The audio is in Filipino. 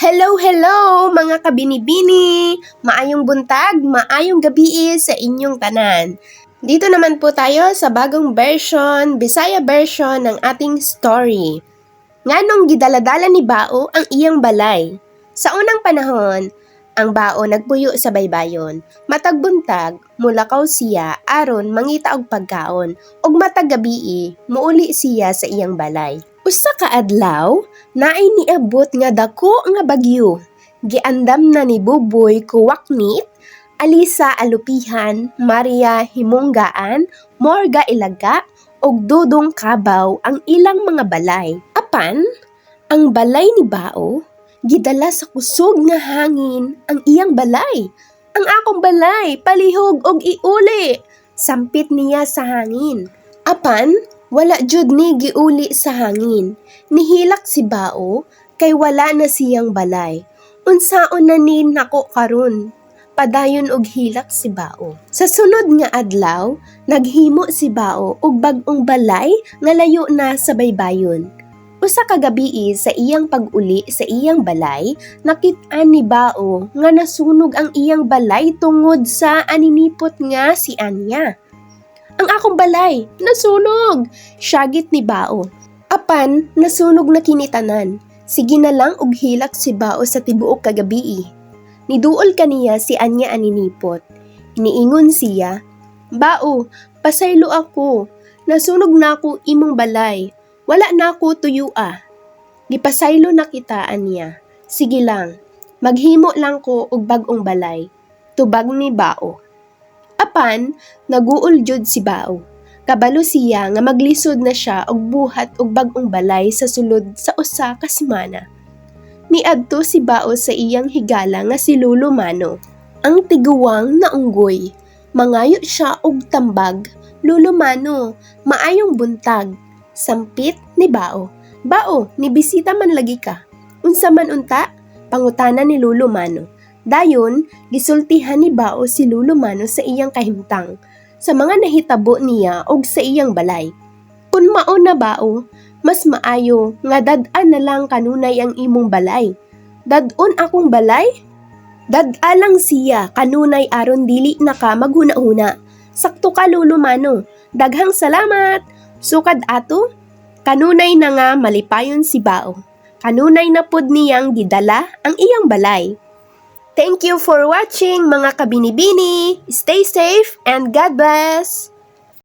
Hello, hello mga kabinibini! Maayong buntag, maayong gabi sa inyong tanan. Dito naman po tayo sa bagong version, Bisaya version ng ating story. Nganong gidaladala ni Bao ang iyang balay. Sa unang panahon, ang Bao nagpuyo sa baybayon. Matag buntag, mulakaw siya aron mangita og pagkaon, ug matag gabii muuli siya sa iyang balay. Usa ka adlaw, naay niabot nga dako nga bagyo. Giandam na ni Buboy Kuwaknit, Alisa Alupihan, Maria Himunggaan, Morga Ilaga, ug Dudong Kabaw ang ilang mga balay. Apan, ang balay ni Bao, gidala sa kusog nga hangin ang iyang balay. Ang akong balay, palihog og iuli. Sampit niya sa hangin. Apan, wala jud ni giuli sa hangin. Nihilak si Bao kay wala na siyang balay. Unsaon na ni nako karon? Padayon og hilak si Bao. Sa sunod nga adlaw, naghimo si Bao og bag-ong balay nga layo na sa baybayon. Usa ka gabii sa iyang pag-uli sa iyang balay, nakit-an ni Bao nga nasunog ang iyang balay tungod sa aninipot nga si Anya. Ang akong balay, nasunog! Syagit ni Bao. Apan, nasunog na kinitanan. Sige na lang og hilak si Bao sa tibuok kagabii. Niduol kaniya si Anya aninipot. Iniingon siya, Bao, pasaylo ako. Nasunog na ako imong balay. Wala na ako tuyua. Gipasaylo na kita, Anya. Sige lang, maghimo lang ko og bag-ong balay. Tubag ni Bao. Apan, naguol jud si Bao. Kabalo siya nga maglisod na siya og buhat og bag-ong balay sa sulod sa usa ka semana. Miadto si Bao sa iyang higala nga si Lolo Mano, ang tiguwang na unggoy. Mangayo siya og tambag, Lolo Mano, maayong buntag. Sampit ni Bao. Bao, nibisita man lagi ka. Unsa man unta? Pangutana ni Lolo Mano. Dayon, gisultihan ni Bao si Lolo Mano sa iyang kahimtang, sa mga nahitabo niya og sa iyang balay. Kun mao na Bao, mas maayo nga dad-an na lang kanunay ang imong balay. Dad-on akong balay? Dad-a lang siya kanunay aron dili na ka maghuna-huna. Sakto ka Lolo Mano. Daghang salamat. Sukad ato? Kanunay na nga malipayon si Bao. Kanunay na pod niyang gidala ang iyang balay. Thank you for watching mga kabinibini. Stay safe and God bless!